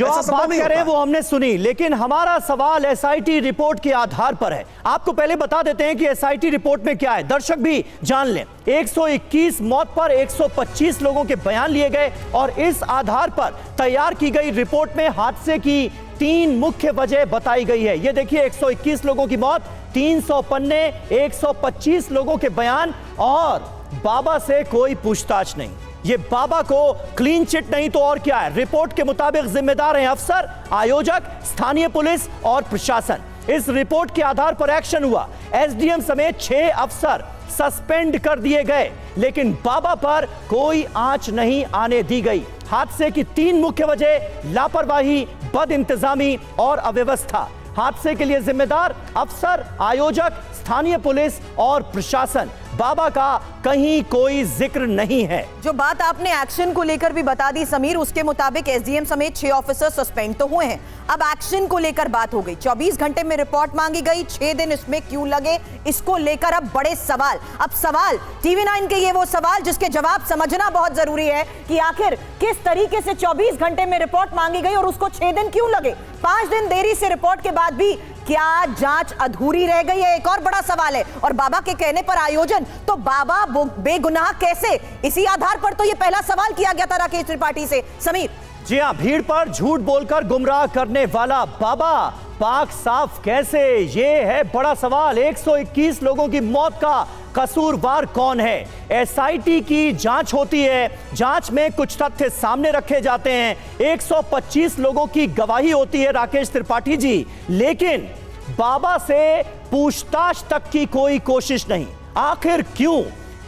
जो आप बात कर रहे हैं वो हमने सुनी, लेकिन हमारा सवाल एसआईटी रिपोर्ट के आधार पर है। आपको पहले बता देते हैं कि एसआईटी रिपोर्ट में क्या है, दर्शक भी जान लें। 121 मौत पर 125 लोगों के बयान लिए गए और इस आधार पर तैयार की गई रिपोर्ट में हादसे की 3 मुख्य वजह बताई गई है। ये देखिए, 121 लोगों की मौत, 300 पन्ने, 125 लोगों के बयान और बाबा से कोई पूछताछ नहीं। ये बाबा को क्लीन चिट नहीं तो और क्या है। रिपोर्ट के मुताबिक जिम्मेदार हैं अफसर, आयोजक, स्थानीय पुलिस और प्रशासन। इस रिपोर्ट के आधार पर एक्शन हुआ। एसडीएम समेत 6 अफसर सस्पेंड कर दिए गए, लेकिन बाबा पर कोई आंच नहीं आने दी गई। हादसे की 3 मुख्य वजह, लापरवाही, बदइंतजामी और अव्यवस्था। हादसे के लिए जिम्मेदार अफसर, आयोजक, स्थानीय पुलिस और प्रशासन। बाबा का कहीं कोई जिक्र नहीं है। जो बात आपने एक्शन को लेकर भी बता दी समीर, उसके मुताबिक एसडीएम समेत 6 ऑफिसर सस्पेंड तो हुए हैं। अब एक्शन को लेकर बात हो गई। 24 घंटे में रिपोर्ट मांगी गई, 6 दिन इसमें क्यों लगे, इसको लेकर अब बड़े सवाल। अब सवाल टीवी9 के ये वो सवाल जिसके जवाब समझना बहुत जरूरी है कि आखिर किस तरीके से 24 घंटे में रिपोर्ट मांगी गई और उसको 6 दिन क्यों लगे। 5 दिन देरी से रिपोर्ट के बाद भी क्या जांच अधूरी रह गई है, एक और बड़ा सवाल है। और बाबा के कहने पर आयोजन, तो बाबा बेगुनाह कैसे? इसी आधार पर तो ये पहला सवाल किया गया था राकेश त्रिपाठी से। समीर जी हां, भीड़ पर झूठ बोलकर गुमराह करने वाला बाबा पाक साफ कैसे, ये है बड़ा सवाल। 121 लोगों की मौत का कसूरवार कौन है? एसआईटी की जांच होती है, जांच में कुछ तथ्य सामने रखे जाते हैं, 125 लोगों की गवाही होती है राकेश त्रिपाठी जी, लेकिन बाबा से पूछताछ तक की कोई कोशिश नहीं। आखिर क्यों?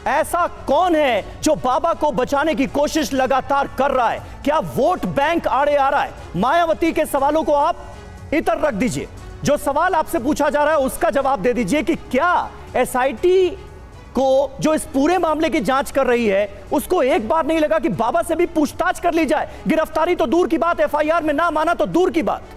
ऐसा कौन है जो बाबा को बचाने की कोशिश लगातार कर रहा है? क्या वोट बैंक आड़े आ रहा है? मायावती के सवालों को आप इतर रख दीजिए, जो सवाल आपसे पूछा जा रहा है उसका जवाब दे दीजिए कि क्या एसआईटी को जो इस पूरे मामले की जांच कर रही है उसको एक बार नहीं लगा कि बाबा से भी पूछताछ कर ली जाए? गिरफ्तारी तो दूर की बात, एफआईआर में ना माना तो दूर की बात।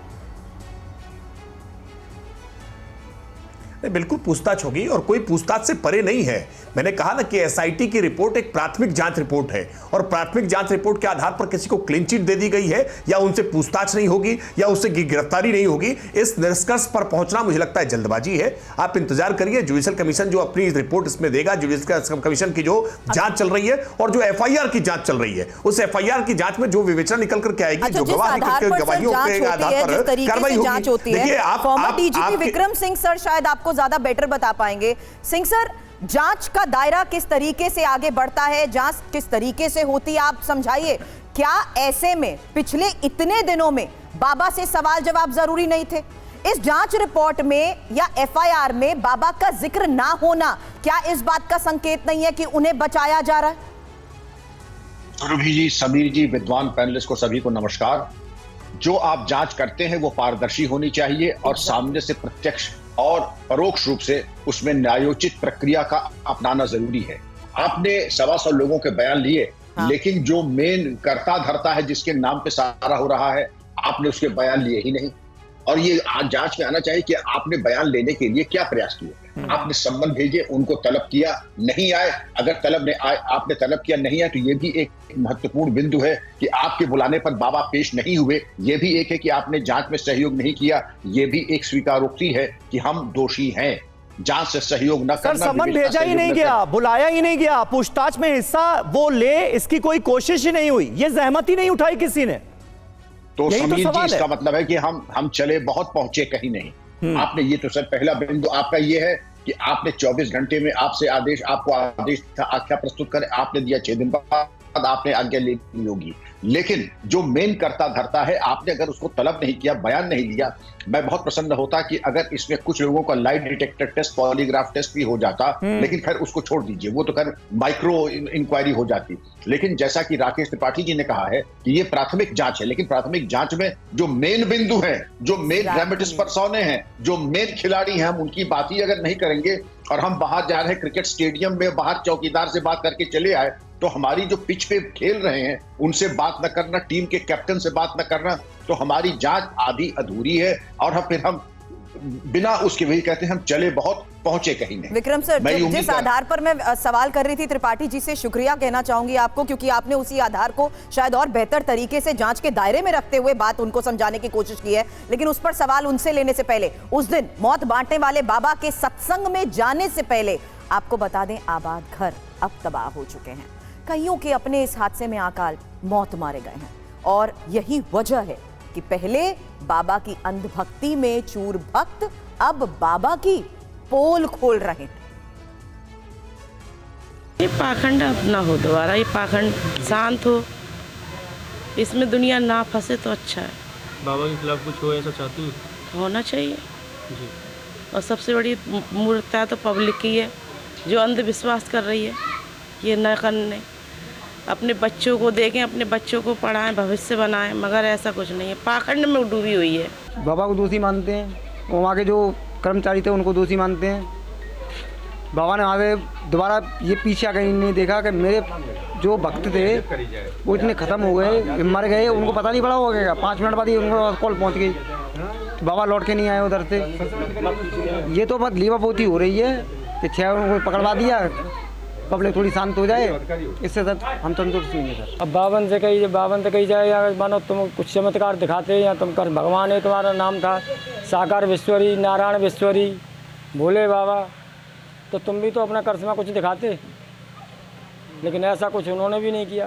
बिल्कुल पूछताछ होगी और कोई पूछताछ से परे नहीं है। मैंने कहा ना कि एसआईटी की रिपोर्ट एक प्राथमिक जांच रिपोर्ट है और प्राथमिक जांच रिपोर्ट के आधार पर किसी को क्लीन चिट दे दी गई है या उनसे पूछताछ नहीं होगी या उससे गिरफ्तारी नहीं होगी, इस निष्कर्ष पर पहुंचना मुझे लगता है जल्दबाजी है। आप इंतजार करिए, जुडिशियल कमीशन जो अपनी रिपोर्ट इसमें देगा, जुडिशियल कमीशन की जो जांच चल रही है और जो एफआईआर की जांच चल रही है, उस एफआईआर की जांच में जो विवेचना निकल करके आएगी, जो गवाहियों के आधार पर कार्रवाई होगी। देखिए, आप डीजीपी विक्रम सिंह सर शायद आपको ज्यादा बेटर बता पाएंगे। सिंह सर, जांच का दायरा किस तरीके से आगे बढ़ता है, जांच किस तरीके से होती है, आप समझाइए। क्या ऐसे में पिछले इतने दिनों में बाबा से सवाल जवाब जरूरी नहीं थे? इस जांच रिपोर्ट में या एफआईआर में बाबा का जिक्र ना होना क्या इस बात का संकेत नहीं है कि उन्हें बचाया जा रहा है? सुरभि जी, समीर जी, विद्वान पैनलिस्ट को सभी को नमस्कार। जो आप जांच करते हैं वो पारदर्शी होनी चाहिए और सामने से प्रत्यक्ष और परोक्ष रूप से उसमें न्यायोचित प्रक्रिया का अपनाना जरूरी है। आपने 125 लोगों के बयान लिए, लेकिन जो मेन कर्ता धर्ता है जिसके नाम पे सारा हो रहा है, आपने उसके बयान लिए ही नहीं। और ये आज जांच में आना चाहिए कि आपने बयान लेने के लिए क्या प्रयास किए। आपने संबंध भेजे, उनको तलब किया, नहीं आए। अगर तलब ने आए, आपने तलब किया, नहीं आए, तो ये भी एक महत्वपूर्ण बिंदु है कि आपके बुलाने पर बाबा पेश नहीं हुए। ये भी एक है कि आपने जांच में सहयोग नहीं किया। ये भी एक स्वीकारोक्ति है कि हम दोषी हैं। जांच से सहयोग न करना, संबंध भेजा ही नहीं गया, बुलाया ही नहीं गया, पूछताछ में हिस्सा वो ले इसकी कोई कोशिश ही नहीं हुई, ये जहमत ही नहीं उठाई किसी ने। तो समीर जी, इसका मतलब है कि हम चले बहुत, पहुंचे कहीं नहीं। आपने ये तो सर पहला बिंदु आपका ये है कि आपने 24 घंटे में आपको आदेश था आख्या प्रस्तुत करें, आपने दिया, 6 दिन बाद आपने आज्ञा ले ली होगी। लेकिन जो मेन कर्ता धरता है, आपने अगर उसको तलब नहीं किया, बयान नहीं दिया, मैं बहुत प्रसन्न होता कि अगर इसमें कुछ लोगों का light detector test, polygraph test भी हो जाता, लेकिन खैर उसको छोड़ दीजिए, वो तो खैर माइक्रो इंक्वायरी हो जाती। लेकिन जैसा कि राकेश त्रिपाठी जी ने कहा है कि ये प्राथमिक जांच है, लेकिन प्राथमिक जांच में जो मेन बिंदु हैं, जो मेन ड्रामेटिस पर्सोने हैं, जो मेन खिलाड़ी हैं, हम उनकी बात ही अगर नहीं करेंगे और हम बाहर जा रहे हैं क्रिकेट स्टेडियम में, बाहर चौकीदार से बात करके चले आए, तो हमारी जो पिच पे खेल रहे हैं उनसे बात न करना, टीम के कैप्टन से बात न करना, तो हमारी जांच आधी अधूरी है। और फिर हम बिना उसके वही कहते हैं हम चले बहुत पहुंचे कहीं नहीं। विक्रम सर, जिस आधार पर मैं सवाल कर रही थी त्रिपाठी जी से, शुक्रिया कहना चाहूंगी आपको, क्योंकि आपने उसी आधार को शायद और बेहतर तरीके से जांच के दायरे में रखते हुए बात उनको समझाने की कोशिश की है। लेकिन उस पर सवाल उनसे लेने से पहले, उस दिन मौत बांटने वाले बाबा के सत्संग में जाने से पहले आपको बता दें, आबाद घर अब तबाह हो चुके हैं। कईयों के अपने इस हादसे में अकाल मौत मारे गए हैं और यही वजह है कि पहले बाबा की अंधभक्ति में चूर भक्त अब बाबा की पोल खोल रहे हैं। ये पाखंड अपना हो दोबारा, ये पाखंड शांत हो, इसमें दुनिया ना फंसे तो अच्छा है। बाबा के खिलाफ कुछ हो ऐसा चाहती हूँ? होना चाहिए जी। और सबसे बड़ी मूर्खता तो पब्लिक की है जो अंधविश्वास कर रही है। ये न करने, अपने बच्चों को देखें, अपने बच्चों को पढ़ाएं, भविष्य बनाएं, मगर ऐसा कुछ नहीं है, पाखंड में डूबी हुई है। बाबा को दोषी मानते हैं, वहाँ के जो कर्मचारी थे उनको दोषी मानते हैं। बाबा ने आगे दोबारा ये पीछे कहीं नहीं देखा कि मेरे जो भक्त थे वो इतने ख़त्म हो गए, मर गए, उनको पता नहीं पड़ा हो गया। 5 मिनट बाद ही उनको कॉल पहुँच गई, तो बाबा लौट के नहीं आए उधर से। ये तो बस लीवापोती हो रही है कि 6 उनको पकड़वा दिया, पब्लिक थोड़ी शांत हो जाए, इससे सर हम तंदुरुस्त नहीं है सर। अब बावन से कही जाए, या मानो तुम कुछ चमत्कार दिखाते या तुम कर भगवान है, तुम्हारा नाम था साकार विश्वरी, नारायण विश्वरी, भोले बाबा, तो तुम भी तो अपना करिश्मा कुछ दिखाते। लेकिन ऐसा कुछ उन्होंने भी नहीं किया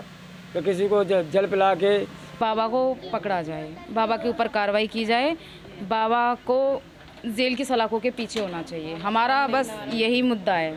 कि किसी को जल पिला के। बाबा को पकड़ा जाए, बाबा के ऊपर कार्रवाई की जाए, बाबा को जेल की सलाखों के पीछे होना चाहिए, हमारा बस यही मुद्दा है।